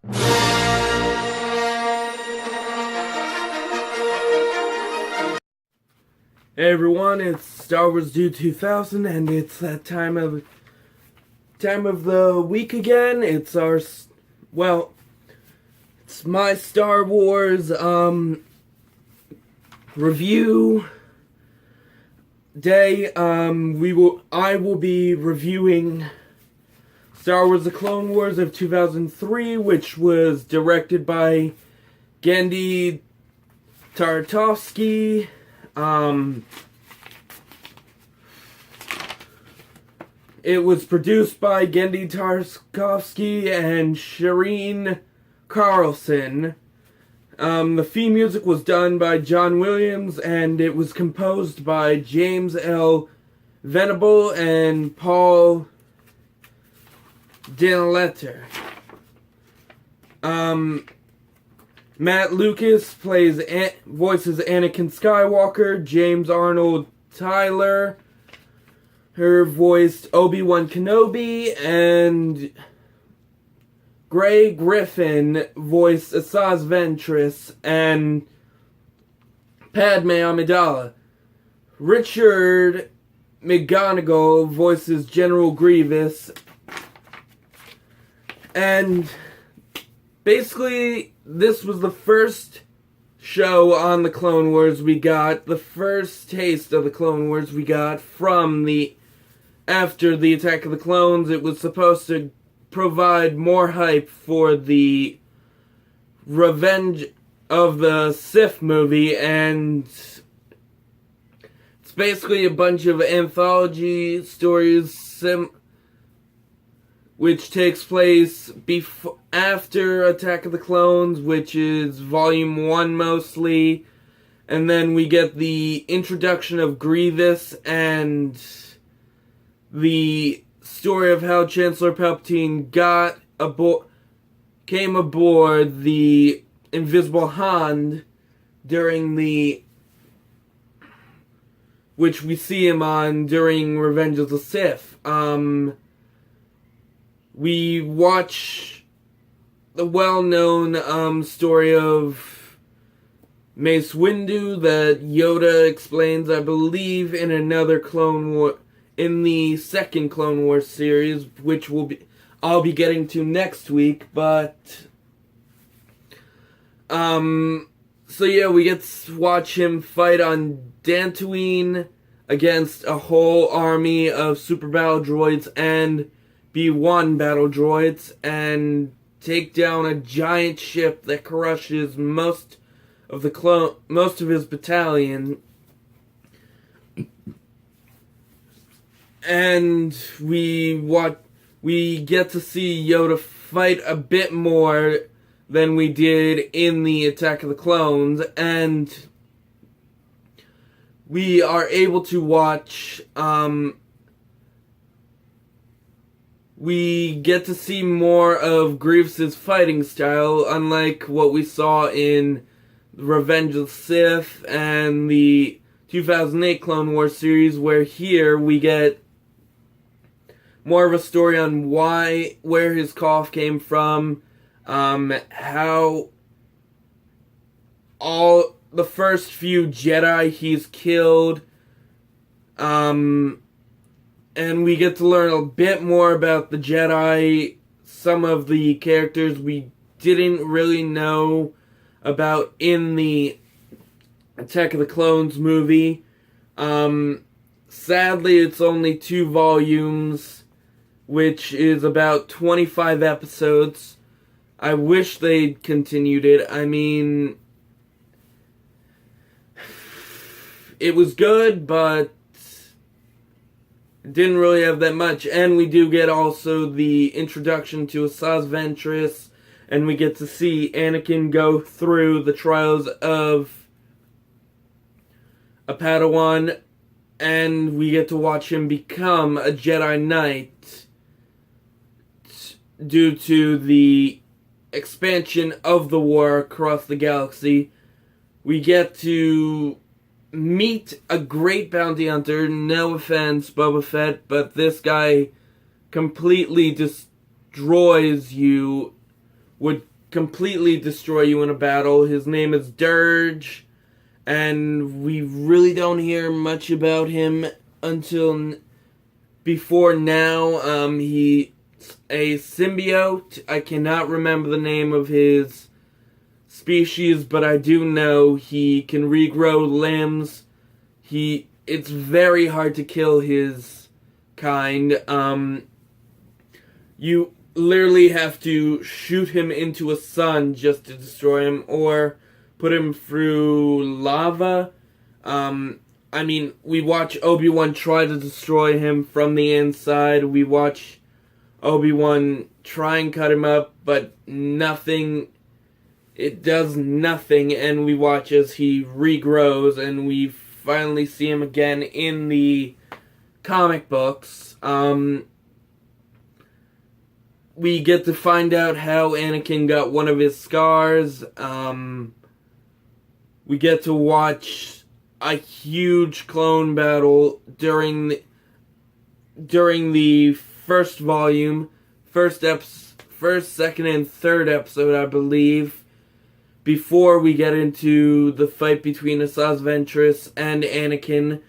Hey everyone, it's Star Wars Dude 2000, and it's that time of the week again. It's it's my Star Wars review day. I will be reviewing Star Wars: The Clone Wars of 2003, which was directed by Genndy Tartakovsky. It was produced by Genndy Tartakovsky and Shireen Carlson. The theme music was done by John Williams, and it was composed by James L. Venable and Paul Daniletter. Matt Lucas voices Anakin Skywalker. James Arnold Tyler voiced Obi-Wan Kenobi, and Gray Griffin voiced Asajj Ventress and Padme Amidala. Richard McGonigal voices General Grievous, and basically, this was the first show on the Clone Wars we got, the first taste of the Clone Wars we got after the Attack of the Clones. It was supposed to provide more hype for the Revenge of the Sith movie, and it's basically a bunch of anthology stories which takes place after Attack of the Clones, which is Volume 1 mostly. And then we get the introduction of Grievous and the story of how Chancellor Palpatine came aboard the Invisible Hand which we see him on during Revenge of the Sith. We watch the well-known story of Mace Windu that Yoda explains, I believe, in another Clone War, in the second Clone Wars series, which I'll be getting to next week. But so yeah, we get to watch him fight on Dantooine against a whole army of super battle droids and B-1 battle droids, and take down a giant ship that crushes most of his battalion. And we get to see Yoda fight a bit more than we did in the Attack of the Clones, and we are able to watch we get to see more of Grievous's fighting style, unlike what we saw in Revenge of the Sith and the 2008 Clone Wars series, where here we get more of a story on where his cough came from, how all the first few Jedi he's killed, and we get to learn a bit more about the Jedi, some of the characters we didn't really know about in the Attack of the Clones movie. Sadly, it's only 2 volumes, which is about 25 episodes. I wish they'd continued it. I mean, it was good, but didn't really have that much. And we do get also the introduction to Asajj Ventress, and we get to see Anakin go through the trials of a Padawan, and we get to watch him become a Jedi Knight due to the expansion of the war across the galaxy. We get to meet a great bounty hunter. No offense, Boba Fett, but this guy completely destroys you, would completely destroy you in a battle. His name is Dirge, and we really don't hear much about him until before now. He's a symbiote. I cannot remember the name of his species, but I do know he can regrow limbs. It's very hard to kill his kind. You literally have to shoot him into a sun just to destroy him, or put him through lava. We watch Obi-Wan try to destroy him from the inside. We watch Obi-Wan try and cut him up, but nothing. It does nothing, and we watch as he regrows, and we finally see him again in the comic books. We get to find out how Anakin got one of his scars. We get to watch a huge clone battle during the first volume, first, second, and third episode, I believe, before we get into the fight between Asajj Ventress and Anakin.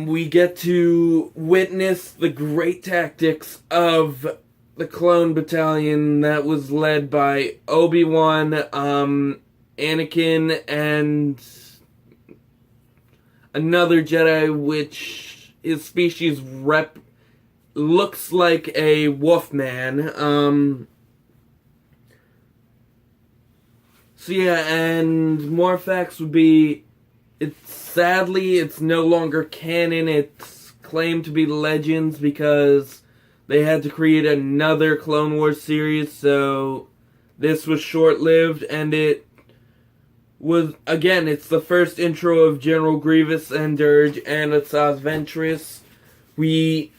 We get to witness the great tactics of the clone battalion that was led by Obi-Wan, Anakin, and another Jedi, which his species looks like a wolfman. So yeah, and more facts would be, sadly, it's no longer canon. It's claimed to be Legends because they had to create another Clone Wars series, so this was short-lived, and it was, again, it's the first intro of General Grievous and Dirge and Asajj Ventress. We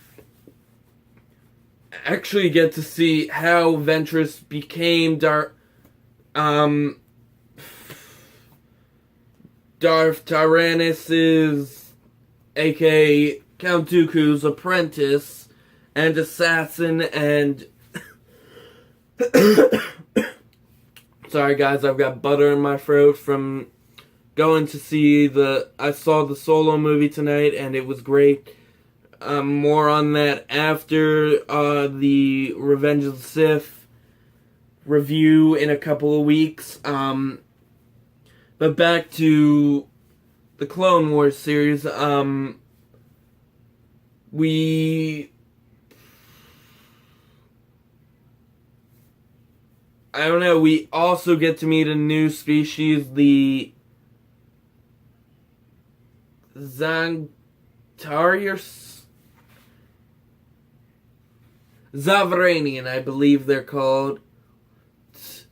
actually get to see how Ventress became Darth Tyrannus' aka Count Dooku's apprentice and assassin, and sorry guys, I've got butter in my throat from going to see I saw the Solo movie tonight, and it was great. More on that after the Revenge of the Sith review in a couple of weeks. But back to the Clone Wars series, we also get to meet a new species, the Zavranian, I believe they're called,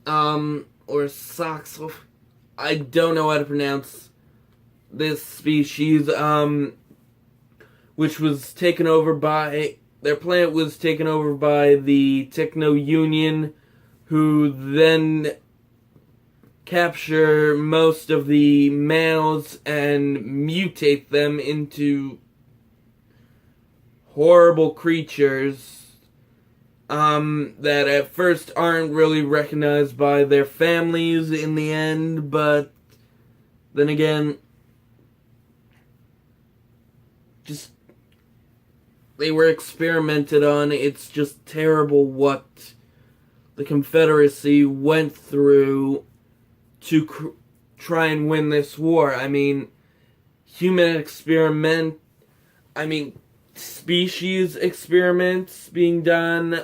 or Saxo. I don't know how to pronounce this species, which was taken over by, their planet was taken over by the Techno Union, who then capture most of the males and mutate them into horrible creatures that at first aren't really recognized by their families in the end, but then again, just they were experimented on. It's just terrible what the Confederacy went through to try and win this war. Species experiments being done,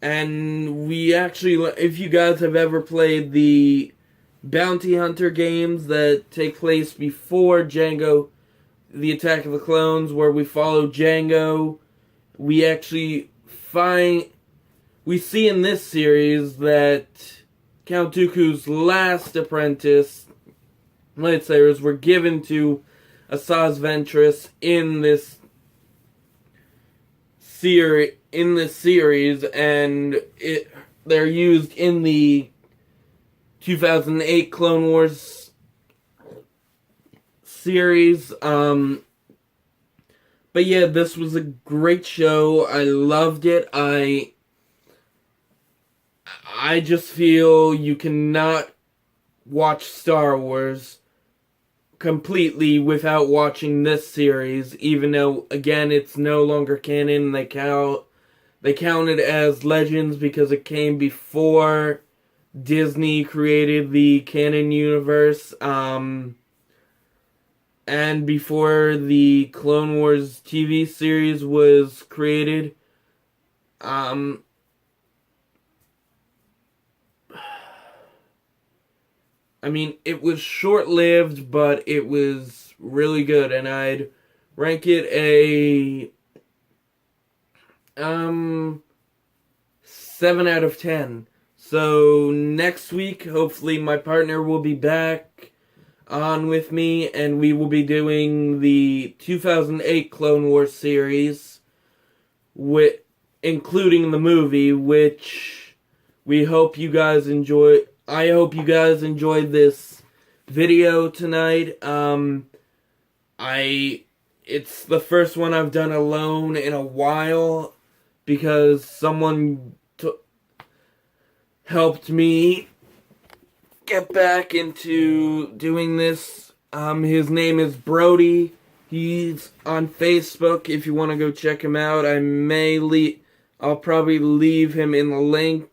and we actually, if you guys have ever played the bounty hunter games that take place before Jango, the Attack of the Clones, where we follow Jango, we actually we see in this series that Count Dooku's last apprentice lightsabers were given to Asajj Ventress in this series, and they're used in the 2008 Clone Wars series. But yeah, this was a great show. I loved it. I just feel you cannot watch Star Wars completely without watching this series, even though, again, it's no longer canon. They count it as Legends because it came before Disney created the canon universe, and before the Clone Wars TV series was created. I mean, it was short-lived, but it was really good, and I'd rank it a 7 out of 10. So next week, hopefully my partner will be back on with me, and we will be doing the 2008 Clone Wars series, including the movie, which we hope you guys enjoy. I hope you guys enjoyed this video tonight. It's the first one I've done alone in a while because someone helped me get back into doing this. His name is Brody. He's on Facebook if you want to go check him out. I'll probably leave him in the link.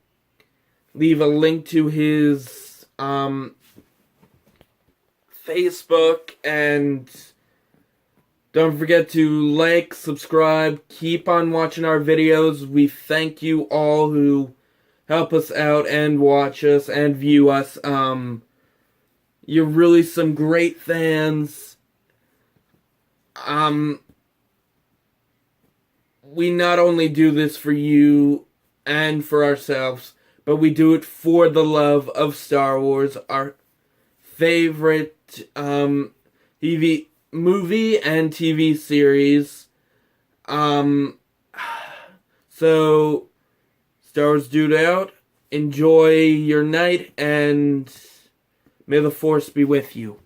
Leave a link to his Facebook, and don't forget to like, subscribe, keep on watching our videos. We thank you all who help us out and watch us and view us. You're really some great fans. We not only do this for you and for ourselves, but we do it for the love of Star Wars, our favorite TV movie and TV series. So, Star Wars Dude out. Enjoy your night, and may the Force be with you.